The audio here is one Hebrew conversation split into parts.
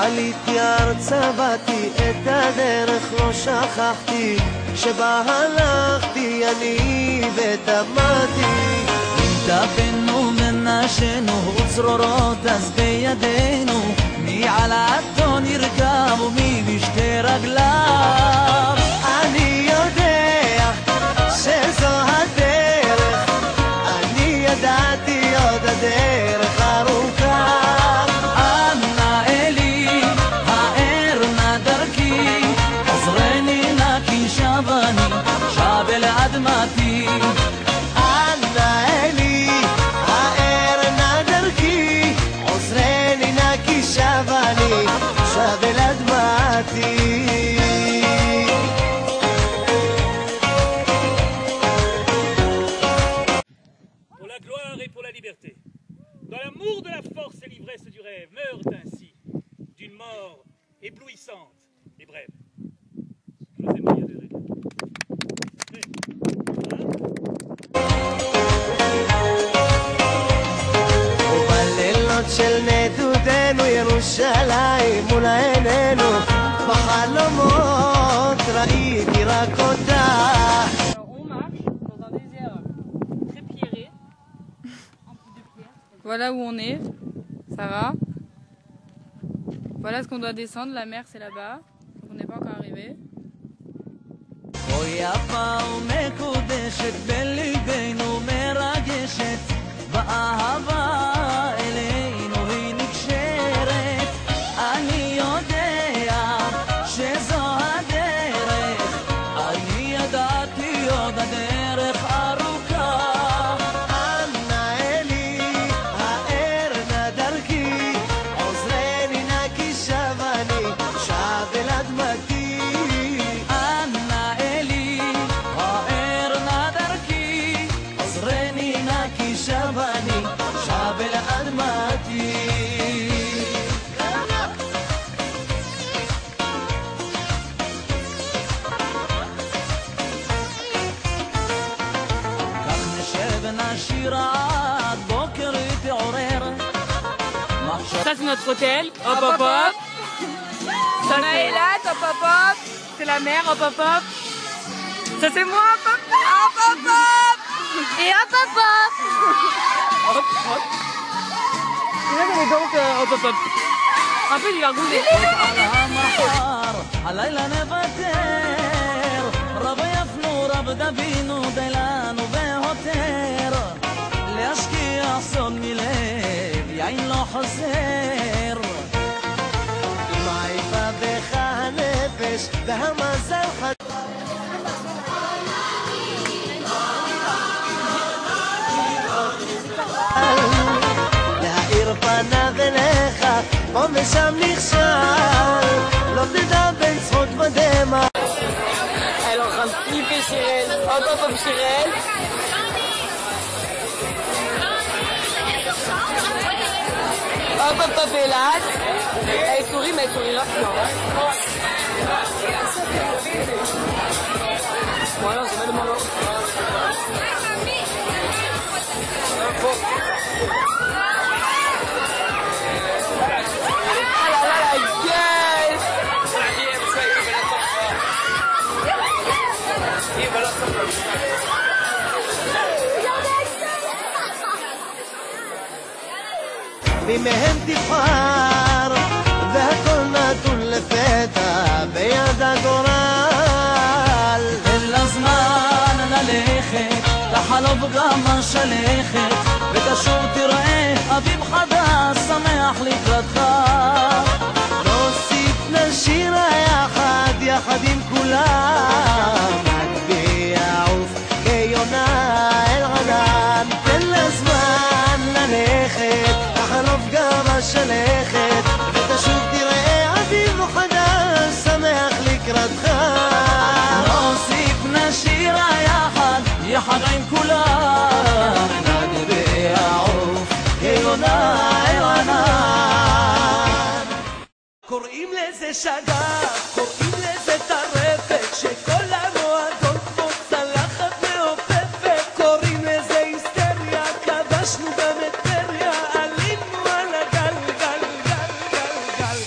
עליתי ארצה באתי את הדרך לא שכחתי שבה הלכתי אני ותמדתי אם תפנו מנשנו וצרורות אז בידינו מי על האתון ירכב ומי בשתי רגליו אני יודע שזו הדרך אני ידעתי עוד הדרך ארוכה אנא אלי האר נא דרכי עזרני נא כי שב אני שב אל אדמתי אנא אלי האר נא דרכי עוזרני נא כי שב אני שב אל אדמתי pour la liberté. Dans l'amour de la force et l'ivresse du rêve, meurent ainsi, d'une mort éblouissante et brève. ובלילות של נדודנו ירושלים מול עינינו בחלומות ראיתי רק אותה Voilà où on est, Sarah. Voilà ce qu'on doit descendre, la mer c'est là-bas, on n'est pas encore arrivé. כה יפה ומקודשת בליבנו מרגשת באהבה אלינו היא נקשרת אני יודע שזו הדרך אני ידעתי עוד הדרך ארוכה Ça c'est notre hôtel, hop hop hop. Ça c'est là, hop hop hop. C'est la mer, hop hop hop. Ça c'est moi, hop hop hop hop hop. Et hop hop hop. Hop hop. Et là on est donc hop hop hop. Un peu du gargouille. הלילה נוותר רב יפנו רב דבינו דילנו והותר להשקיע סוד מלב יין לא חסר מה יפה בך הנפש והמזל להאיר פניו אליך פה ושם נכשל לא תדע בין צחוק ודמע Elle est en train de flipper Cyril. Hop hop hop Cyril. Hop hop hop Elas. Elle sourit mais elle sourira plus. Voilà, c'est même malo. Ah là là la gueule. ממהם תבחר והכל נתון לפתע ביד הגורל אין לה זמן ללכת לחלוב גם השלכת ותשוב תראה אביב חדש שמח לקראתך נוסיף נשיר יחד יחד עם כולם נגביה עוף כיונה אל ענן תן לה זמן ללכת לחלוב גם השלכת ותשוב תראה אביב חדש שמח לקראתך נוסיף נשיר יחד יחד עם כולם נגביה עוף כיונה אל ענן קוראים לזה שגף, קוראים לזה טרפת שכל המועדון כמו צלחת מעופפת קוראים לזה היסטריה, כבשנו גם את טבריה עלינו על הגל, גל, גל, גל, גל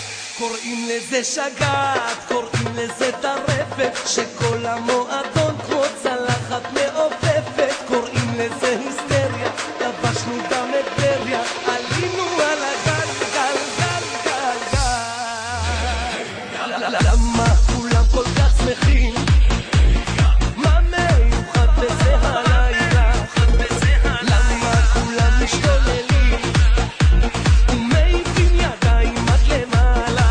לזה שגעת, קוראים לזה טרפת, שכל המועדון כמו צלחת מעופפת. קוראים לזה היסטריה, לבשנו דם את טבריה, עלינו על הגל, גל, גל, גל, גל. למה כולם כל כך שמחים? מה מיוחד בזה הלילה? למה כולם משתוללים ומעיפים ידיים עד למעלה?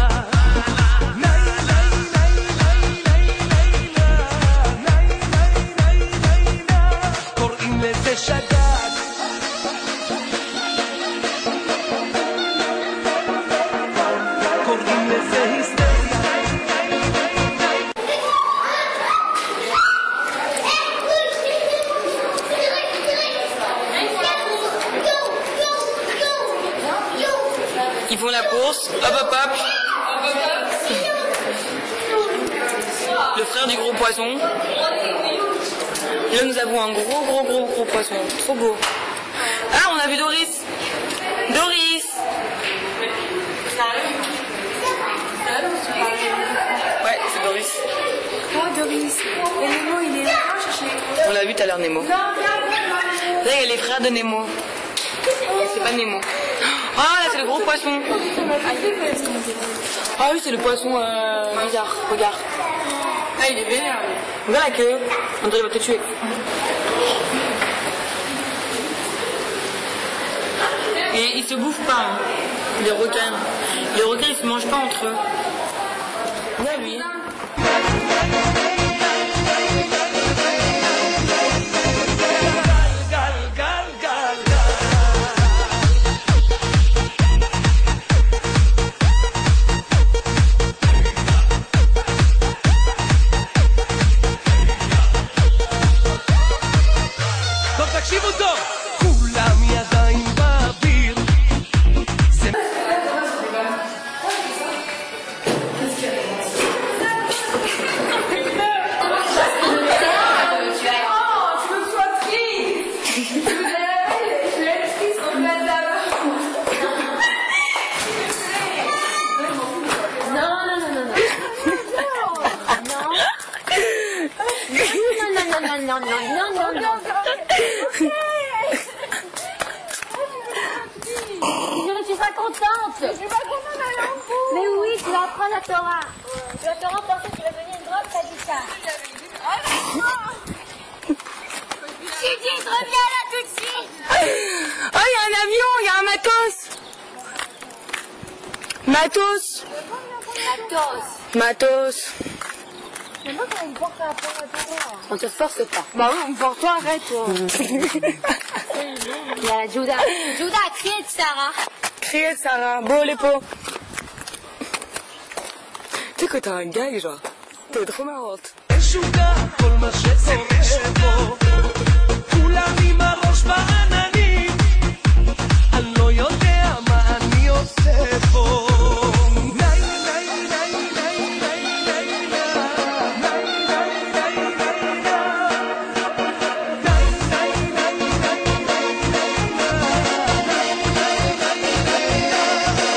ניי ניי ניי ניי ניי ניי ניי ניי ניי, קוראים לזה שגעת. קוראים לזה היסטריה. Ils font la course, hop hop hop. Le frère du gros poisson. Et là nous avons un gros poisson, trop beau. Ah, on a vu Doris. Doris. Ouais, c'est Doris. Oh Doris, et Nemo il est là, chercher. On l'a vu tout à l'heure, Nemo. Là, il y a les frères de Nemo. C'est pas Nemo. Ah, là, c'est le gros poisson. Ah oui, c'est le poisson bizarre. Regarde. Ah, il est vénère. Regarde la queue. On dirait qu'il va te tuer. Et ils se bouffent pas, hein, les requins. Les requins, ils se mangent pas entre eux. Regarde lui. תקשיבו טוב, כולם ידיים באוויר. Tu seras contente. Je suis pas contente d'aller en cours. Mais oui, tu vas apprendre la Torah. Tu vas te renforcer, tu vas devenir une drogue, t'as dit ça. J'ai dit, reviens là tout de suite. Oh, il y a un avion, il y a un matos. Matos. Matos. Mais moi, quand il porte à apprendre la Torah. On te force pas. Bah oui, pour toi, arrête, toi. Il y a la Judas. Judas, criez de Sarah. Criez Sarah, beau les pots. Tu sais que t'as un gag, genre. T'es trop marrante. משוגע כל מה שקורה פה, כולם עם הראש בעננים, אני לא יודע מה אני עושה פה. ניי ניי ניי ניי ניי ניי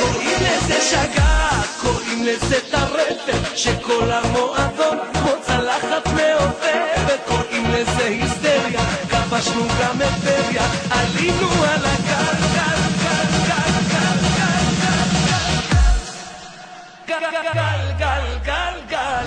קוראים לזה שגעת, קוראים לזה טרפת, שכל המועדון כמו צלחת מעופפת. קוראים לזה היסטריה, כבשנו גם את טבריה, עלינו על הגל, גל, גל, גל, גל, גל, גל, גל, גל, גל, גל.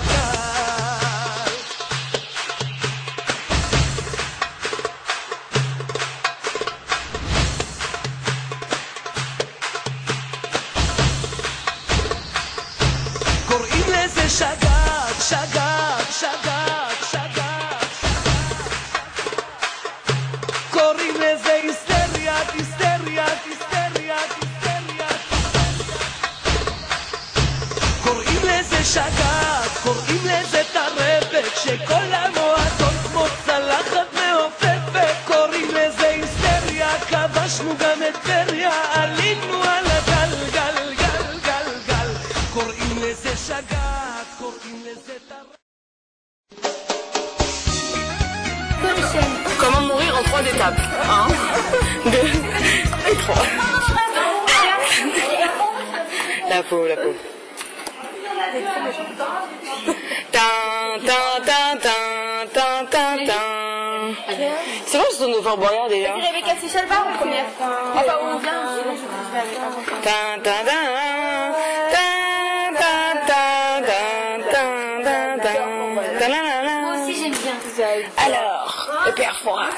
קוראים לזה שגעת, שגעת, שגעת, שגעת. קוראים לזה היסטריה, היסטריה, היסטריה, היסטריה. קוראים לזה שגעת, קוראים לזה טרפת, שכל המועדון כמו צלחת מעופפת. קוראים לזה היסטריה, כבשנו גם את טבריה, עלינו על הגל, גל, גל, גל, גל. קוראים לזה שגעת, קוראים לזה טרפת. Comment mourir en 3 étapes. 1, 2 et 3. La peau, la peau. C'est quoi ce de Fort Boyard déjà? C'est Rebecca Seychelles-Bar la première fois. Enfin, on vient, moi aussi j'aime bien. Alors, le père Fouras.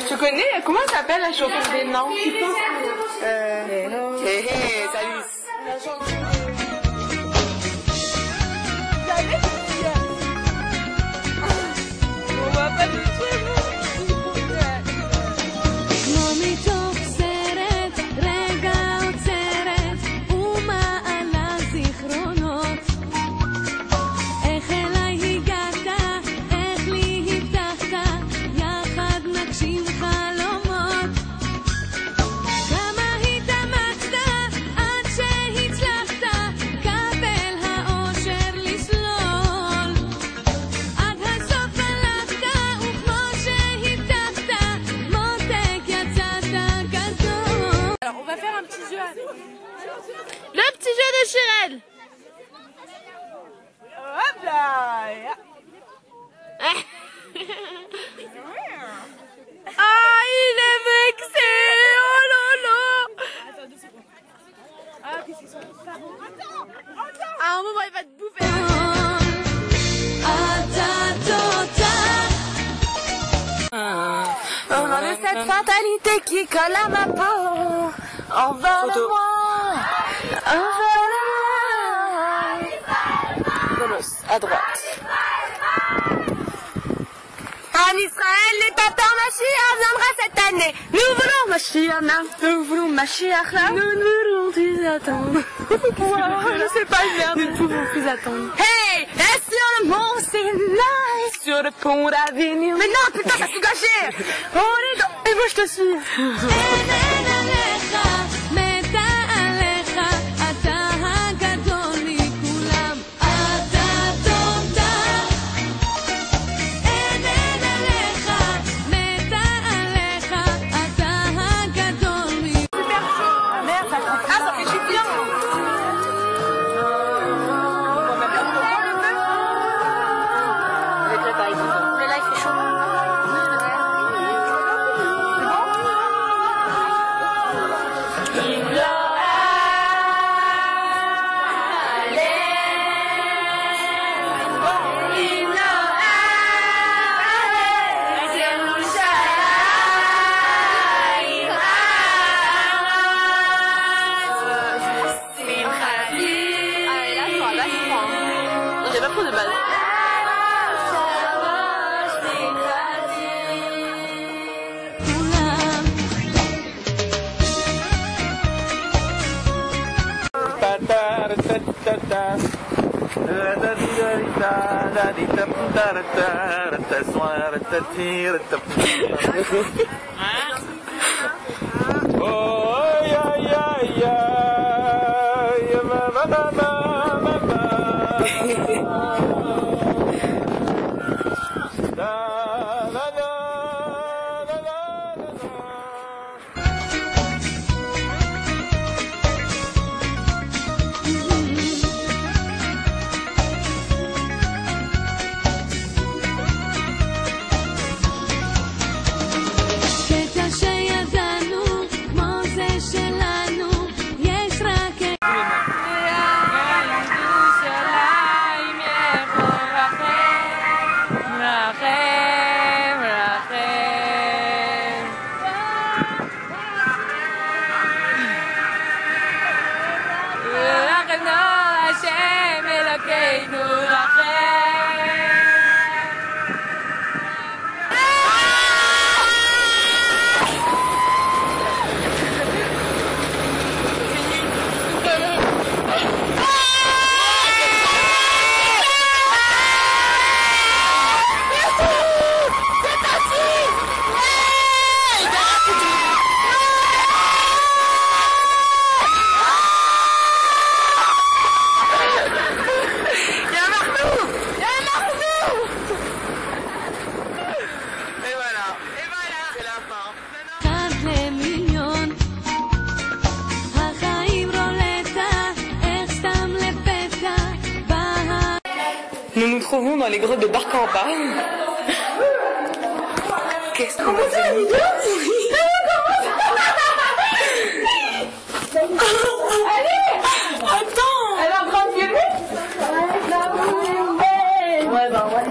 Tu connais, comment ça s'appelle la chanson des noms? Salut. Le petit jeu de Chirel. Hop là. Ah, il est vexé. Oh lolo. Ah, qu'est-ce qu'ils sont parents? À un moment, il va te bouffer. On a cette fatalité qui colle à ma peau. Envole-moi. À droite. En Israël, le papa Mashiach viendra cette année. Nous voulons Mashiach, nous voulons Mashiach là. Nous ne voulons plus attendre. Je sais pas, merde. Nous ne pouvons plus attendre. Hey, et sur le mont Sinaï, sur le pont d'Avignon. Mais non, putain, ça s'est gâché. Oh, les gars, et moi je te suis. J'ai pas trop de balles. trouvons dans les grottes de Barcamba. Qu'est-ce qu'on va faire? Allez! Attends! Elle est en train de filmer? Ouais, bah ouais.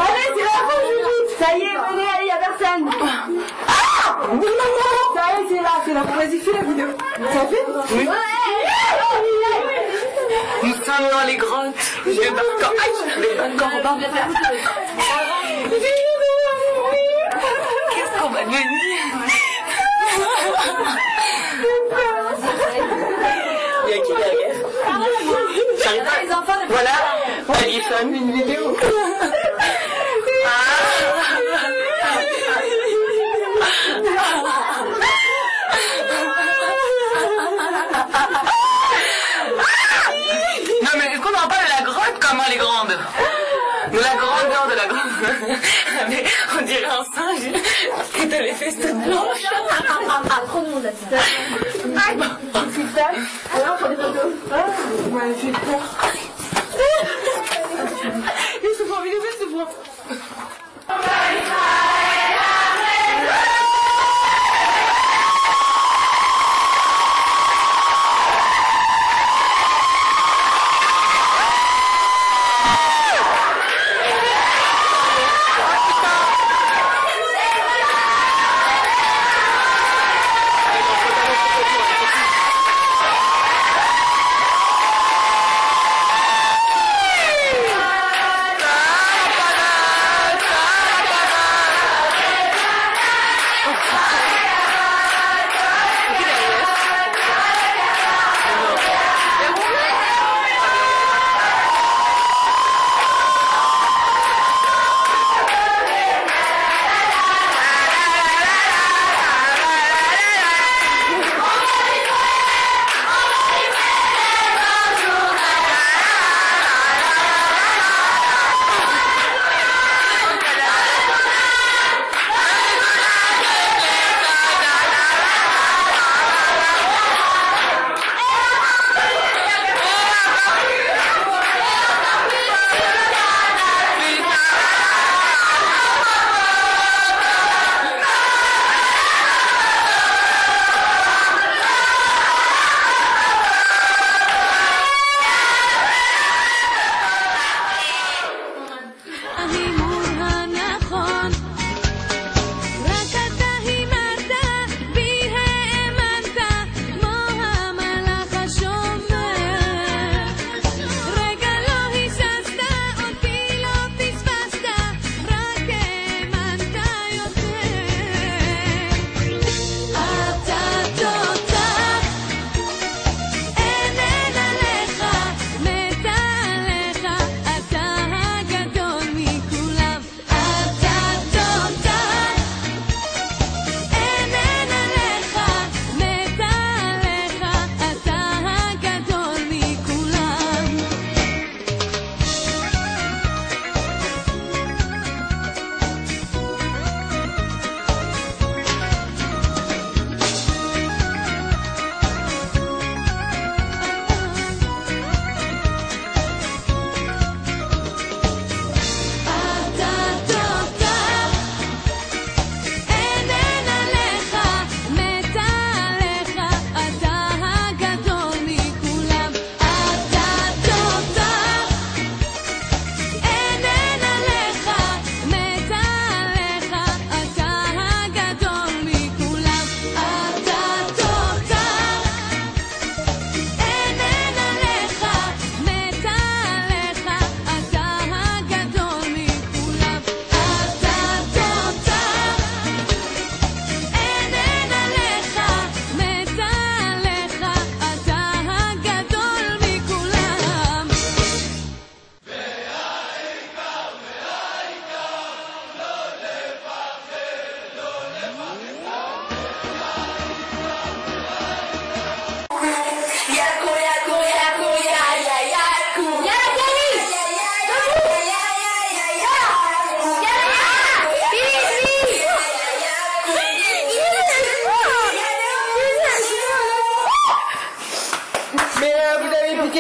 Allez, c'est la fin, Judith! Ça y est, venez, allez, y'a personne! Ah! Ça y est, c'est là. Vas-y, fais la vidéo. Ça fait? Oui. Nous sommes dans les grottes de Barcamba. Qu'est-ce qu'on va devenir? Il y a qui derrière? J'arrive pas. Voilà, Alison, une vidéo. Non mais est-ce qu'on en parle de la grotte? Comment elle est grande? De la grandeur de la grotte. Mais on dirait un singe qui te les fesses toutes blanches. Trop de monde là-dessus. Alors, faut des photos. Ouais, j'ai peur. Il se voit, il se voit.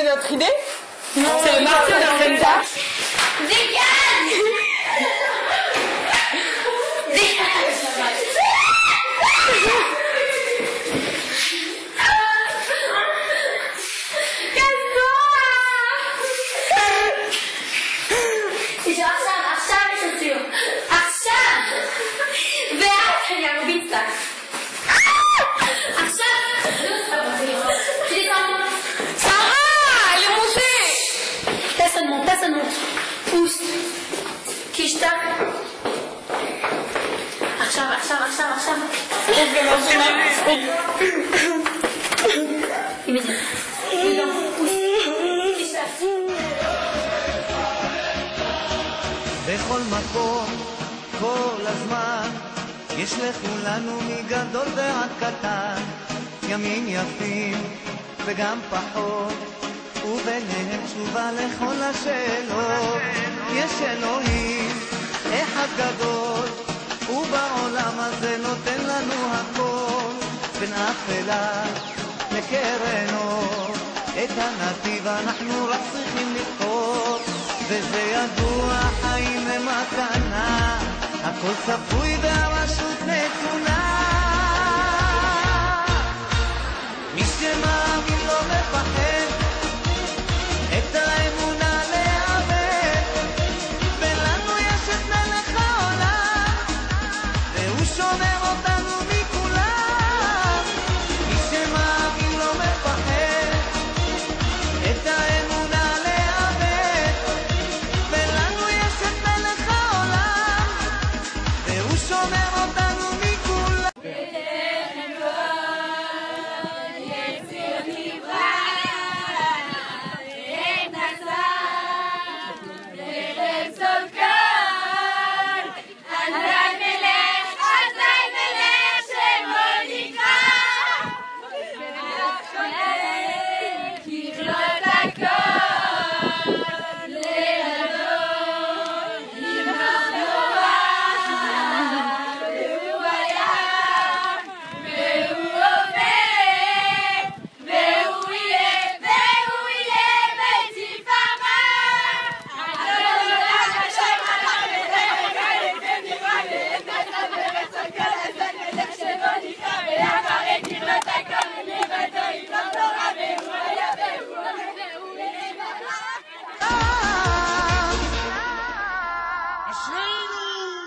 Notre idée, c'est le martyr de Brenda. בכל מקום, כל הזמן, יש לכולנו מגדול ועד קטן, ימים יפים וגם פחות, וביניהם תשובה לכל השאלות. יש אלוהים אחד גדול, ובעולם הזה נותן לנו הכל, בין אפלה לקרן אור, את הנתיב אנחנו רק צריכים לבחור, וזה ידוע, חיים הם מתנה, הכל צפוי והרשות נתונה. מי שמאמין לא מפחד, את האמונה לאבד, ולנו יש את מלך העולם, והוא שומר אותנו מכולם. מי שמאמין לא מפחד, את האמונה לאבד, ולנו יש את מלך העולם, והוא שומר אותנו מכולם.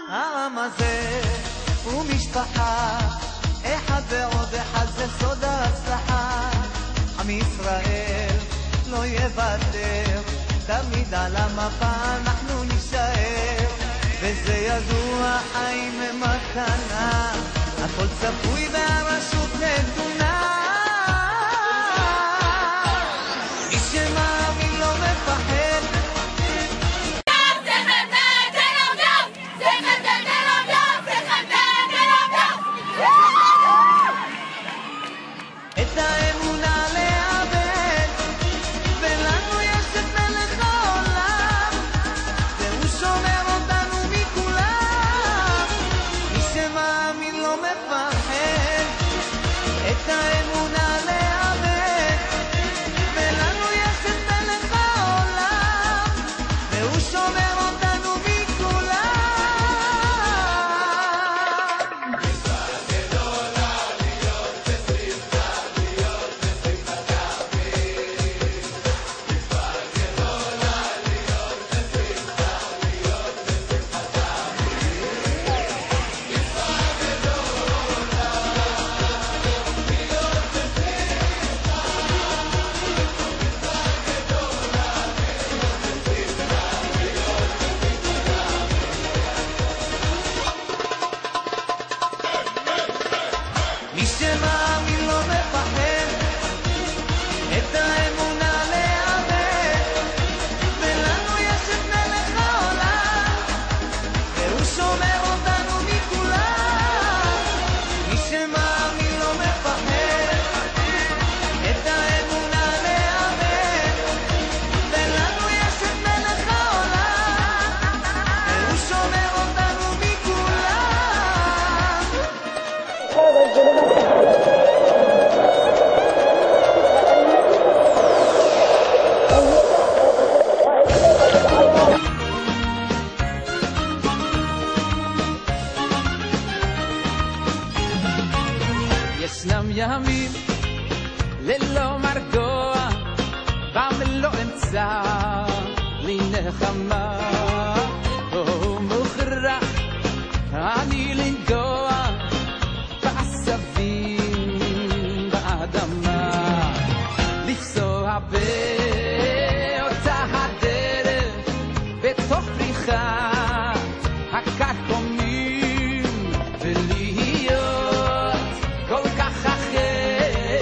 העם הזה הוא משפחה, אחד ועוד אחד זה סוד ההצלחה. עם ישראל לא יוותר, תמיד על המפה אנחנו נשאר, וזה ידוע, חיים הם מתנה, הכל צפוי והרשות נתונה. מי שמאמין לא מפחד, את האמונה לאבד, ולנו יש את מלך העולם, והוא שומר אותנו מכולם. מי שמאמין לא מפחד, את האמונה לאבד, ולנו יש את מלך העולם, והוא שומר אותנו מכולם. מי שמאמין לא מפחד, את האמונה לאבד, ולנו יש את מלך העולם, והוא שומר אותנו מכולם. מי שמאמין לא מפחד, את האמונה לאבד, ולנו יש את מלך העולם, והוא שומר אותנו מכולם. ישנם ימים ללא מרגוע, ולא אמצע לי נחמה. מוכרח אני לנגוע בעשבים באדמה, לפסוע באותה הדרך בתוך פריחת הקרקומים, ולהיות כל כך אחר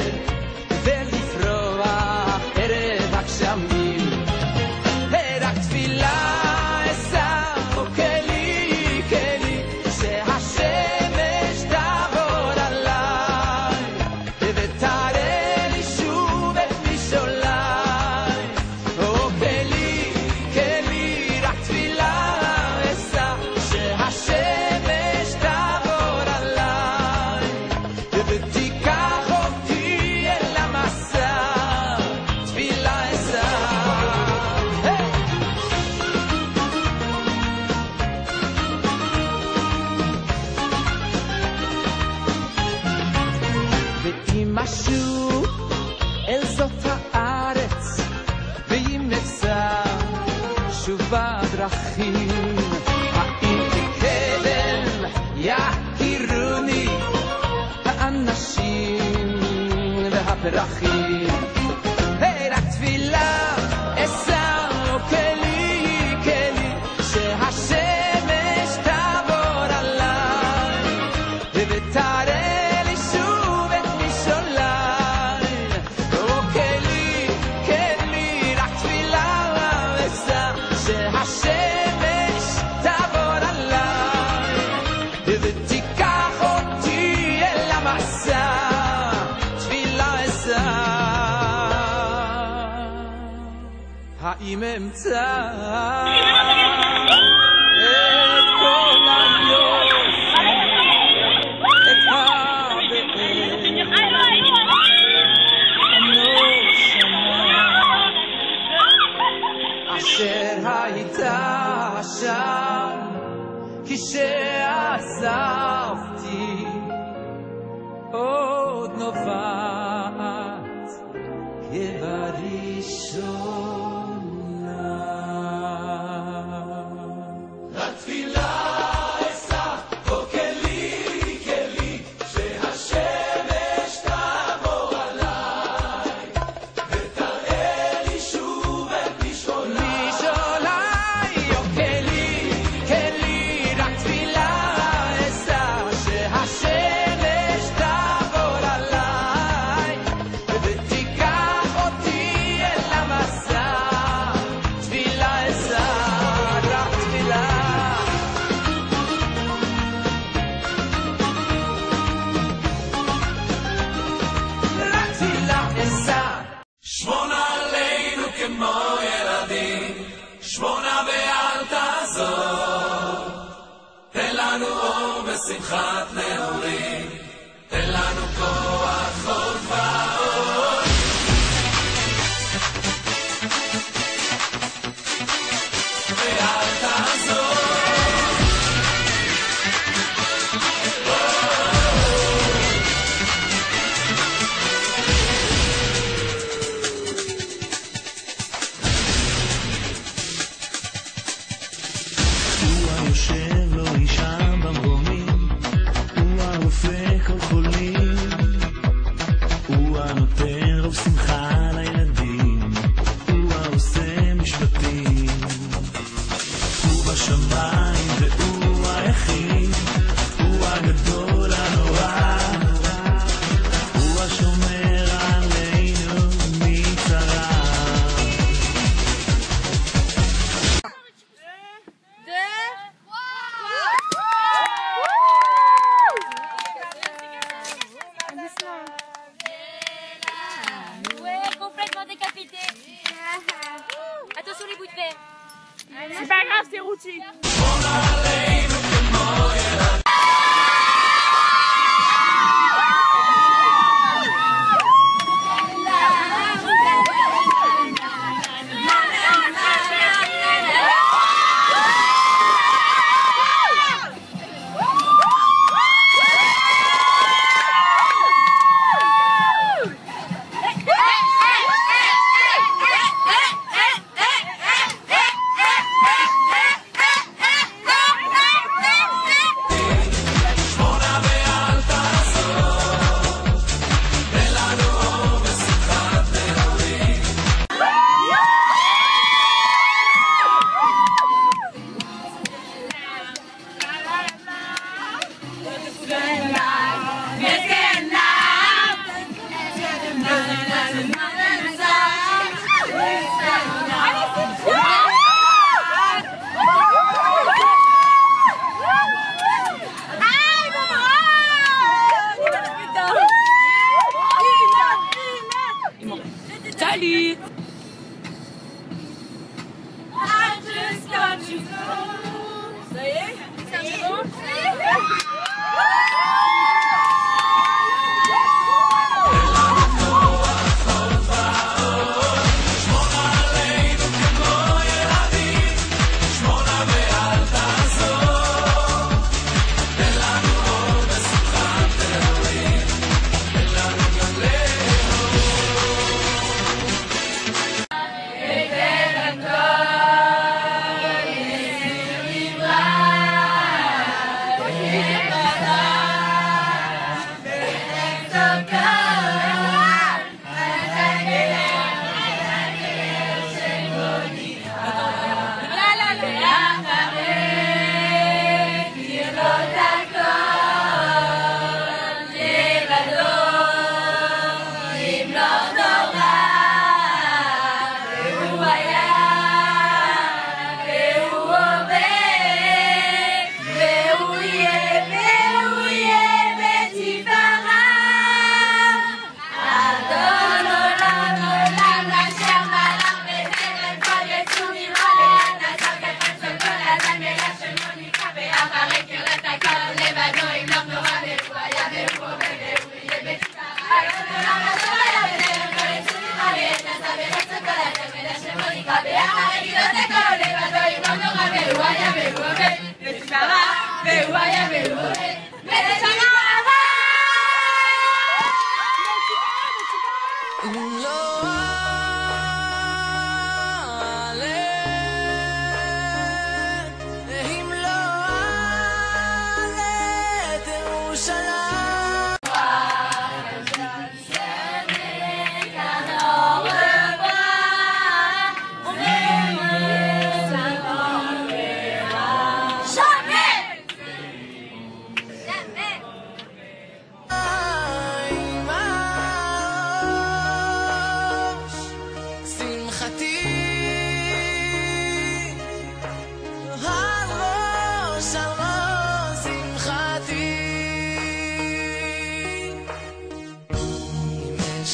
ולפרוח ערב הגשמים. רק תפילה אשא וכלי כלי שהשמש תעבור עליי ותראה לי שוב את משעוליי. כלי כלי רק תפילה אשא שהשמש תעבור עליי ותיקח אותי אל המסע. תפילה אשא ואם אשוב אל זאת הארץ, ואם אפשר שוב בדרכים, האם בקדם יכירוני האנשים והפרחים. רק תפילה אשא וכלי כלי שהשמש תעבור עליי ותראה לי שוב את משעוליי. כלי כלי רק תפילה אשא שהשמש תעבור עליי ותיקח אותי אל המסע. תפילה אשא האם אמצא את כל היופי, את הנושנה אשר הייתה שם כשעזבתי, עוד נובעת כבראשונה. לתפילה אשא וכלי כלי שהשמש תעבור עליי ותראה לי שוב את משעוליי. כלי כלי רק תפילה אשא שהשמש תעבור עליי ותיקח אותי אל המסע. תפילה אשא רק תפילה. רק תפילה אשא. שמור עלינו כמו ילדים, שמונה ואל תעזור. תן לנו אור ושמחת נעורים, תן לנו כוח עוד ועוד. ואל תעזור. הוא היושב לו אישה במרומים, הוא הרופא כל חולים, הוא הנותן רוב שמחה לילדים, הוא העושה משפטים, הוא בשמיים והוא היחיד, הוא הגדול הנורא, הוא השומר עלינו מצרה. Ouais, complètement décapité. Attention les bouts de verre. C'est pas grave, c'est routine.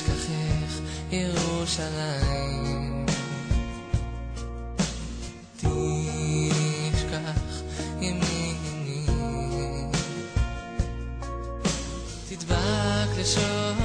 אשכחך ירושלים, תשכח ימיני, תדבק לשון